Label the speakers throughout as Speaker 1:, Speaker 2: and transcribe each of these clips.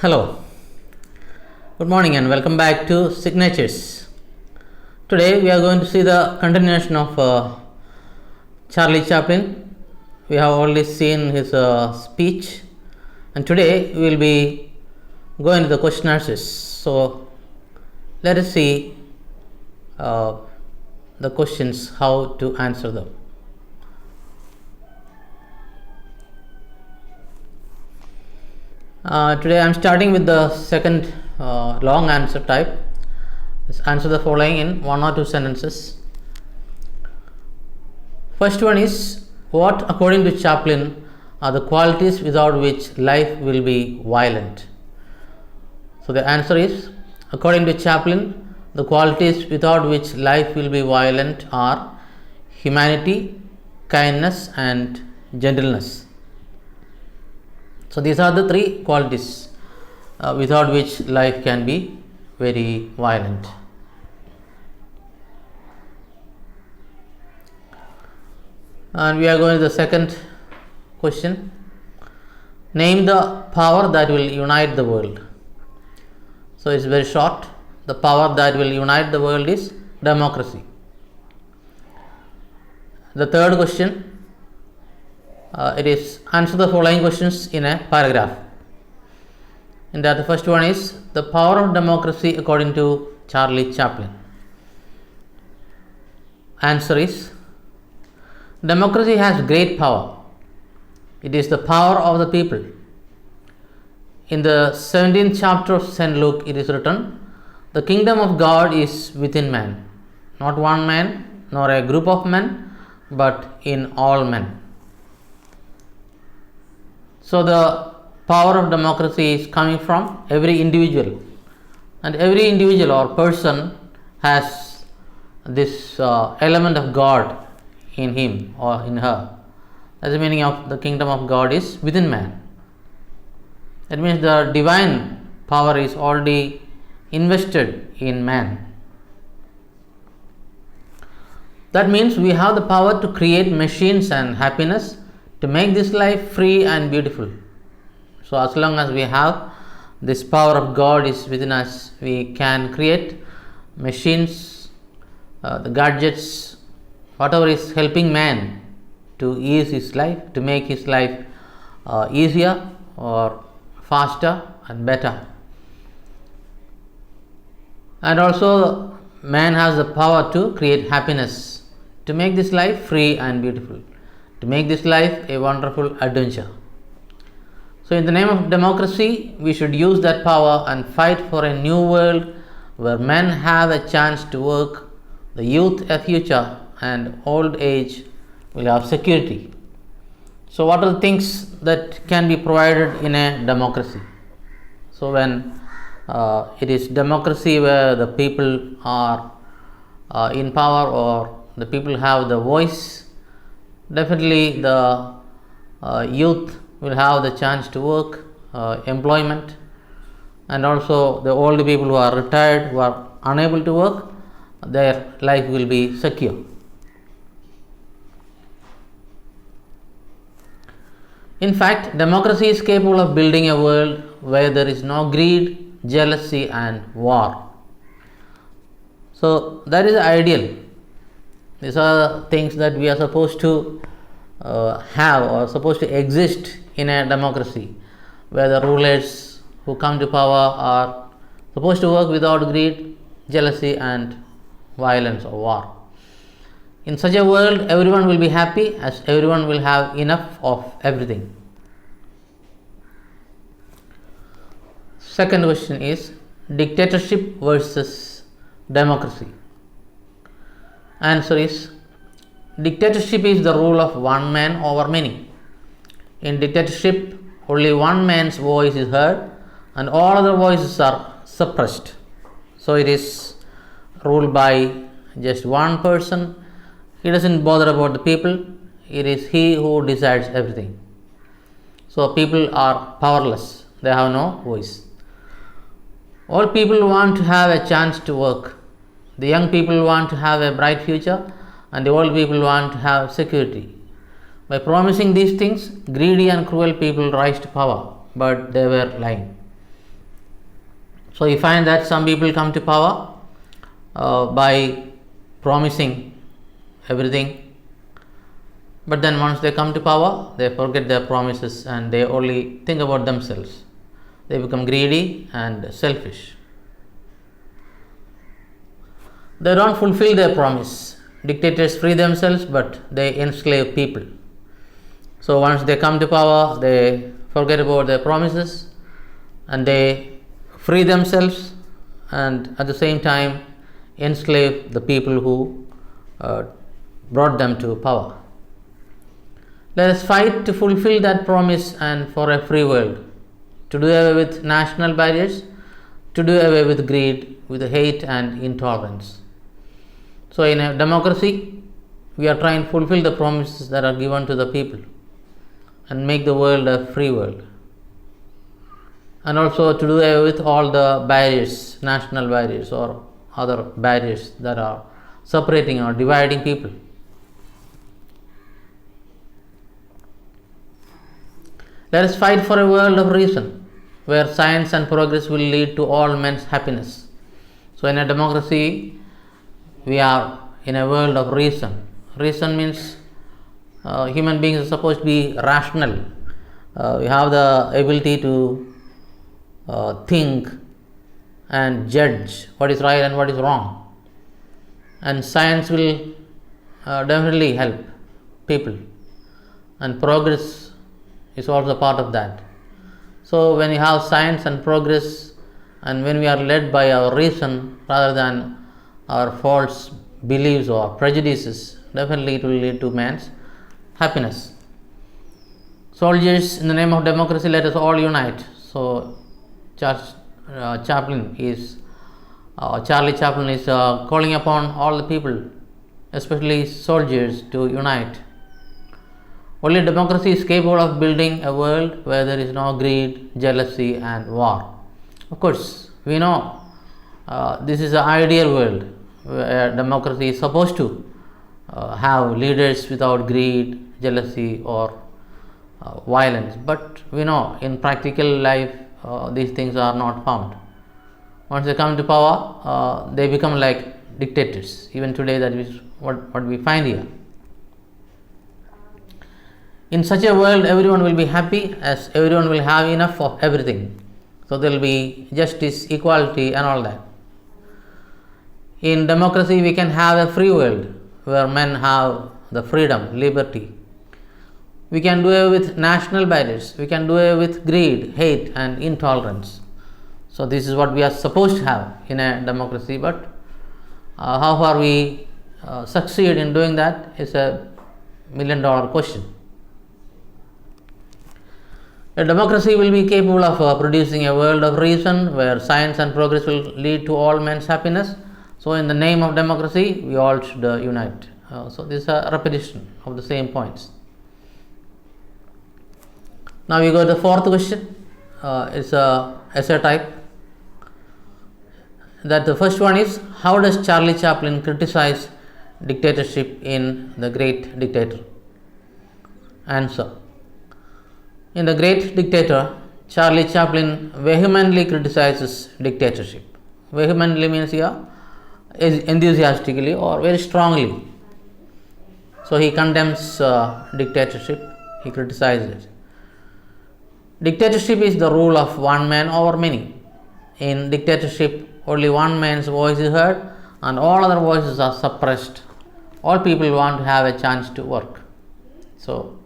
Speaker 1: Hello, good morning and welcome back to Signatures. Today we are going to see the continuation of Charlie Chaplin. We have already seen his speech, and today we will be going to the question answers. So let us see the questions, how to answer them. Today I am starting with the second long answer type. Let's answer the following in one or two sentences. First one is, what according to Chaplin are the qualities without which life will be violent? So the answer is, according to Chaplin, the qualities without which life will be violent are humanity, kindness and gentleness. So these are the three qualities without which life can be very violent. And we are going to the second question. Name the power that will unite the world. So it's very short. The power that will unite the world is democracy. The third question. It is answer the following questions in a paragraph. And that the first one is the power of democracy according to Charlie Chaplin. Answer is, democracy has great power. It is the power of the people. In the 17th chapter of St. Luke it is written, the kingdom of God is within man, not one man nor a group of men, but in all men. So the power of democracy is coming from every individual, and every individual or person has this element of God in him or in her. That's the meaning of the kingdom of God is within man. That means the divine power is already invested in man. That means we have the power to create machines and happiness, to make this life free and beautiful. So as long as we have this power of God is within us, we can create machines, the gadgets, whatever is helping man to ease his life, to make his life easier or faster and better. And also man has the power to create happiness, to make this life free and beautiful, to make this life a wonderful adventure. So in the name of democracy, we should use that power and fight for a new world where men have a chance to work, the youth a future, and old age will have security. So what are the things that can be provided in a democracy? So when it is democracy where the people are in power or the people have the voice, definitely the youth will have the chance to work, employment, and also the old people who are retired, who are unable to work, their life will be secure. In fact, democracy is capable of building a world where there is no greed, jealousy and war. So that is the ideal. These are things that we are supposed to have or supposed to exist in a democracy, where the rulers who come to power are supposed to work without greed, jealousy and violence or war. In such a world, everyone will be happy as everyone will have enough of everything. Second question is dictatorship versus democracy. Answer is, dictatorship is the rule of one man over many. In dictatorship, only one man's voice is heard and all other voices are suppressed. So it is ruled by just one person. He doesn't bother about the people. It is he who decides everything. So people are powerless. They have no voice. All people want to have a chance to work. The young people want to have a bright future and the old people want to have security. By promising these things, greedy and cruel people rise to power, but they were lying. So you find that some people come to power by promising everything, but then once they come to power, they forget their promises and they only think about themselves. They become greedy and selfish. They don't fulfill their promise. Dictators free themselves, but they enslave people. So once they come to power, they forget about their promises and they free themselves, and at the same time enslave the people who brought them to power. Let us fight to fulfill that promise and for a free world, to do away with national barriers, to do away with greed, with hate and intolerance. So in a democracy, we are trying to fulfill the promises that are given to the people and make the world a free world. And also to do away with all the barriers, national barriers or other barriers that are separating or dividing people. Let us fight for a world of reason, where science and progress will lead to all men's happiness. So in a democracy, we are in a world of reason. Reason means human beings are supposed to be rational. We have the ability to think and judge what is right and what is wrong. And science will definitely help people. And progress is also part of that. So when we have science and progress, and when we are led by our reason rather than our false beliefs or prejudices, definitely it will lead to man's happiness. Soldiers, in the name of democracy, let us all unite. So Charlie Chaplin is calling upon all the people, especially soldiers, to unite. Only democracy is capable of building a world where there is no greed, jealousy and war. Of course, we know this is an ideal world where democracy is supposed to have leaders without greed, jealousy or violence. But we know in practical life these things are not found. Once they come to power, they become like dictators. Even today, that is what we find here. In such a world, everyone will be happy, as everyone will have enough of everything. So there will be justice, equality and all that. In democracy, we can have a free world where men have the freedom, liberty. We can do away with national barriers. We can do away with greed, hate and intolerance. So this is what we are supposed to have in a democracy. But how far we succeed in doing that is a $1 million question. A democracy will be capable of producing a world of reason where science and progress will lead to all men's happiness. So in the name of democracy, we all should unite. So this is a repetition of the same points. Now we go to the fourth question. It's a essay type. That the first one is, how does Charlie Chaplin criticize dictatorship in The Great Dictator? Answer. In The Great Dictator, Charlie Chaplin vehemently criticizes dictatorship. Vehemently means here enthusiastically or very strongly. So he condemns dictatorship, he criticizes it. Dictatorship is the rule of one man over many. In dictatorship, only one man's voice is heard and all other voices are suppressed. All people want to have a chance to work. So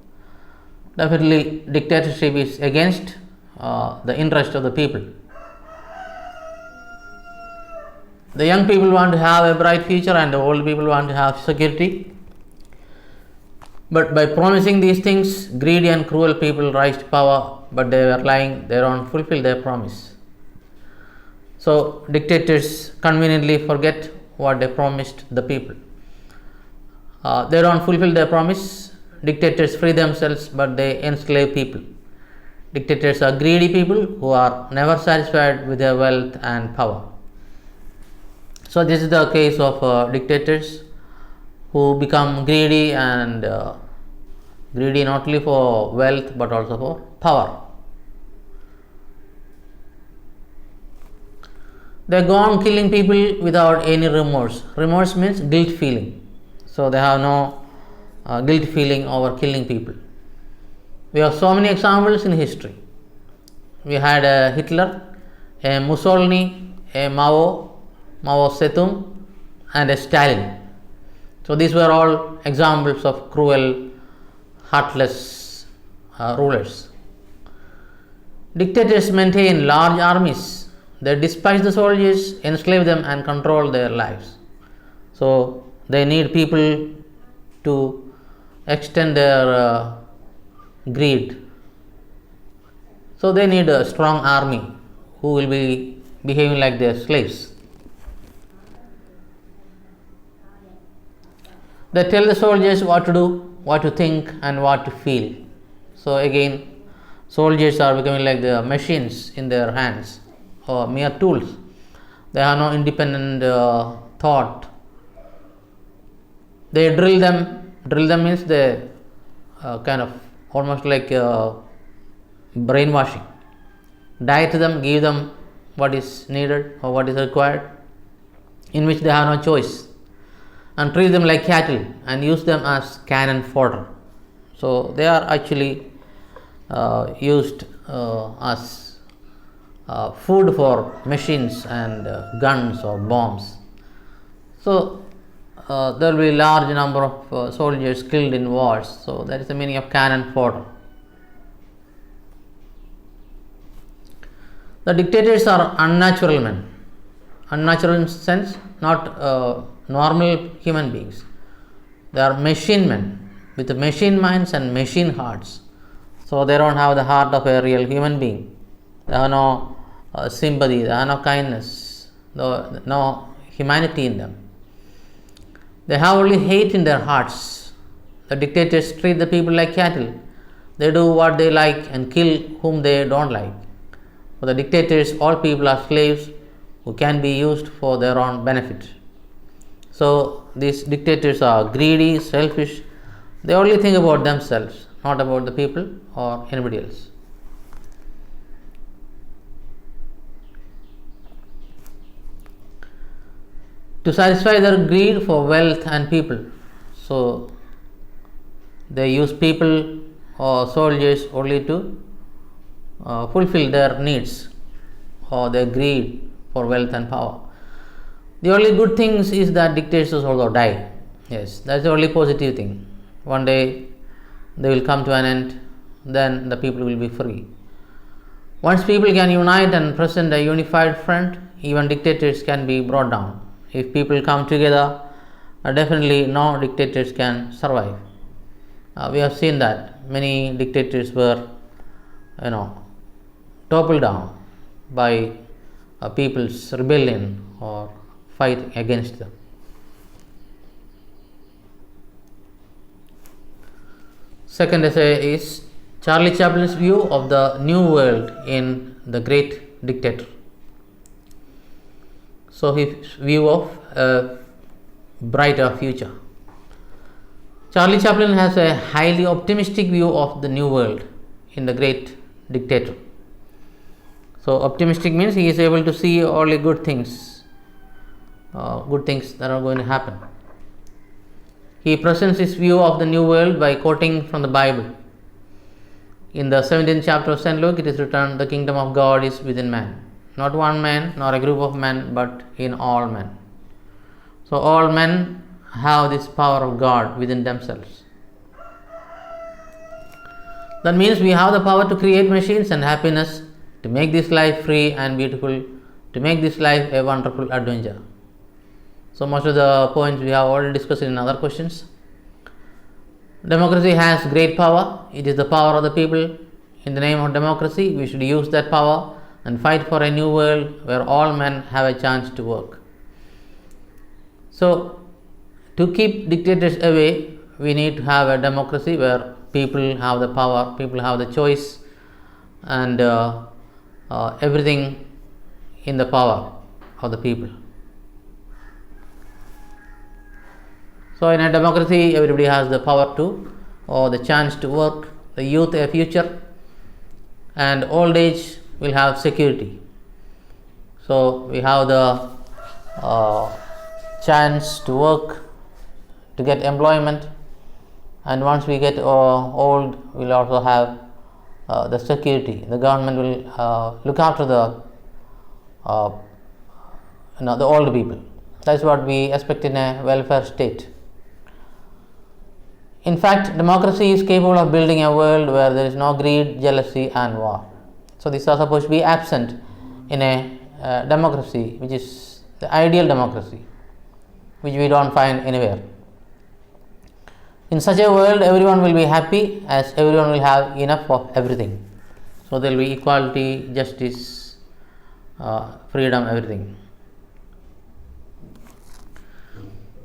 Speaker 1: definitely dictatorship is against the interest of the people. The young people want to have a bright future and the old people want to have security. But by promising these things, greedy and cruel people rise to power, but they are lying, they don't fulfill their promise. So dictators conveniently forget what they promised the people. They don't fulfill their promise. Dictators free themselves, but they enslave people. Dictators are greedy people who are never satisfied with their wealth and power. So this is the case of dictators who become greedy and greedy not only for wealth but also for power. They go on killing people without any remorse. Remorse means guilt feeling. So they have no guilt feeling over killing people. We have so many examples in history. We had a Hitler, a Mussolini, a Mao Zedong, and a Stalin. So these were all examples of cruel, heartless rulers. Dictators maintain large armies. They despise the soldiers, enslave them, and control their lives. So they need people to extend their greed. So they need a strong army who will be behaving like their slaves. They tell the soldiers what to do, what to think, and what to feel. So again, soldiers are becoming like the machines in their hands, or mere tools. They have no independent thought. They drill them. Drill them means they kind of almost like brainwashing. Diet them, give them what is needed or what is required, in which they have no choice, and treat them like cattle and use them as cannon fodder. So they are actually used as food for machines and guns or bombs. So there will be a large number of soldiers killed in wars. So that is the meaning of cannon fodder. The dictators are unnatural men. Unnatural in sense, not normal human beings. They are machine men with machine minds and machine hearts. So they don't have the heart of a real human being. They have no sympathy, they have no kindness, no humanity in them. They have only hate in their hearts. The dictators treat the people like cattle. They do what they like and kill whom they don't like. For the dictators, all people are slaves who can be used for their own benefit. So these dictators are greedy, selfish. They only think about themselves, not about the people or anybody else. To satisfy their greed for wealth and people, so they use people or soldiers only to fulfill their needs or their greed for wealth and power. The only good thing is that dictators also die. Yes, that's the only positive thing. One day they will come to an end, then the people will be free. Once people can unite and present a unified front, even dictators can be brought down. If people come together, definitely no dictators can survive. We have seen that many dictators were, toppled down by people's rebellion or fight against them. Second essay is Charlie Chaplin's view of the new world in The Great Dictator. So his view of a brighter future. Charlie Chaplin has a highly optimistic view of the new world in The Great Dictator. So optimistic means he is able to see only good things that are going to happen. He presents his view of the new world by quoting from the Bible. In the 17th chapter of St. Luke, it is written, "The kingdom of God is within man." Not one man, nor a group of men, but in all men. So all men have this power of God within themselves. That means we have the power to create machines and happiness, to make this life free and beautiful, to make this life a wonderful adventure. So most of the points we have already discussed in other questions. Democracy has great power. It is the power of the people. In the name of democracy, we should use that power and fight for a new world where all men have a chance to work. So, to keep dictators away, we need to have a democracy where people have the power, people have the choice, and everything in the power of the people. So in a democracy, everybody has the power to, or the chance to work, the youth a future, and old age will have security. So we have the chance to work, to get employment, and once we get old, we'll also have the security. The government will look after the old people. That's what we expect in a welfare state. In fact, democracy is capable of building a world where there is no greed, jealousy, and war. So these are supposed to be absent in a democracy, which is the ideal democracy, which we don't find anywhere. In such a world, everyone will be happy, as everyone will have enough of everything. So there will be equality, justice, freedom, everything.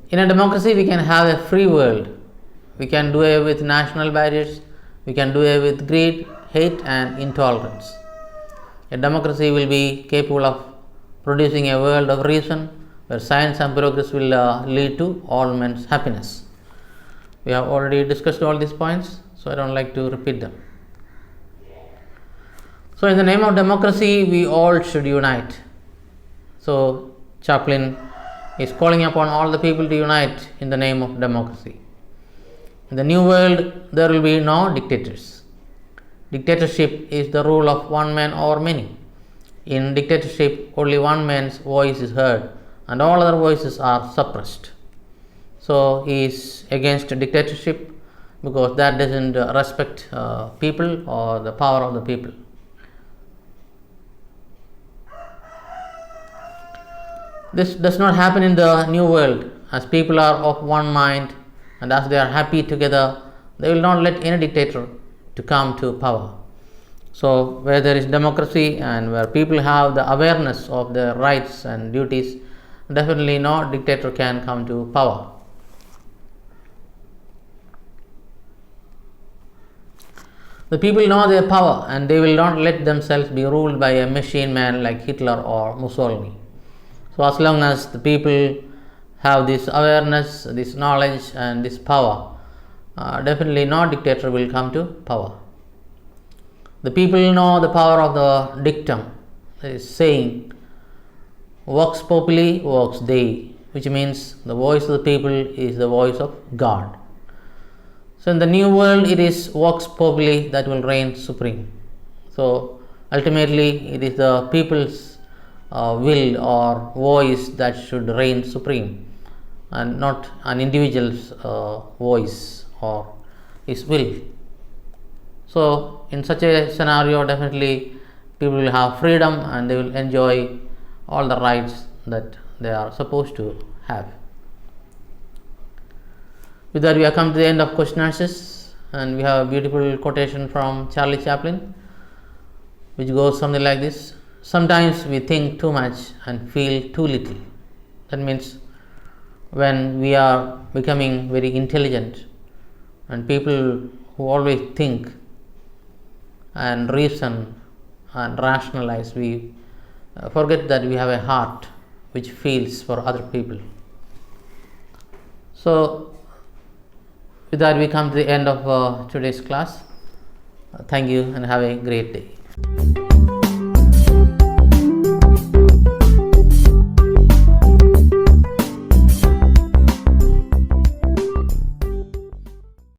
Speaker 1: In a democracy, we can have a free world. We can do away with national barriers. We can do away with greed, hate, and intolerance. A democracy will be capable of producing a world of reason, where science and progress will lead to all men's happiness. We have already discussed all these points, so I don't like to repeat them. So in the name of democracy, we all should unite. So Chaplin is calling upon all the people to unite in the name of democracy. In the new world, there will be no dictators. Dictatorship is the rule of one man over many. In dictatorship, only one man's voice is heard and all other voices are suppressed. So he is against dictatorship because that doesn't respect people or the power of the people. This does not happen in the new world, as people are of one mind, and as they are happy together, they will not let any dictator to come to power. So where there is democracy and where people have the awareness of their rights and duties, definitely no dictator can come to power. The people know their power and they will not let themselves be ruled by a machine man like Hitler or Mussolini. So as long as the people have this awareness, this knowledge and this power, definitely no dictator will come to power. The people know the power of the dictum, that is saying, vox populi, vox Dei, which means the voice of the people is the voice of God. So in the new world, it is vox populi that will reign supreme. So ultimately, it is the people's will or voice that should reign supreme, and not an individual's voice or his will. So in such a scenario, definitely people will have freedom and they will enjoy all the rights that they are supposed to have. With that, we have come to the end of question answers, and we have a beautiful quotation from Charlie Chaplin, which goes something like this: sometimes we think too much and feel too little. That means when we are becoming very intelligent, and people who always think and reason and rationalize, we forget that we have a heart which feels for other people. So with that, we come to the end of today's class. Thank you and have a great day.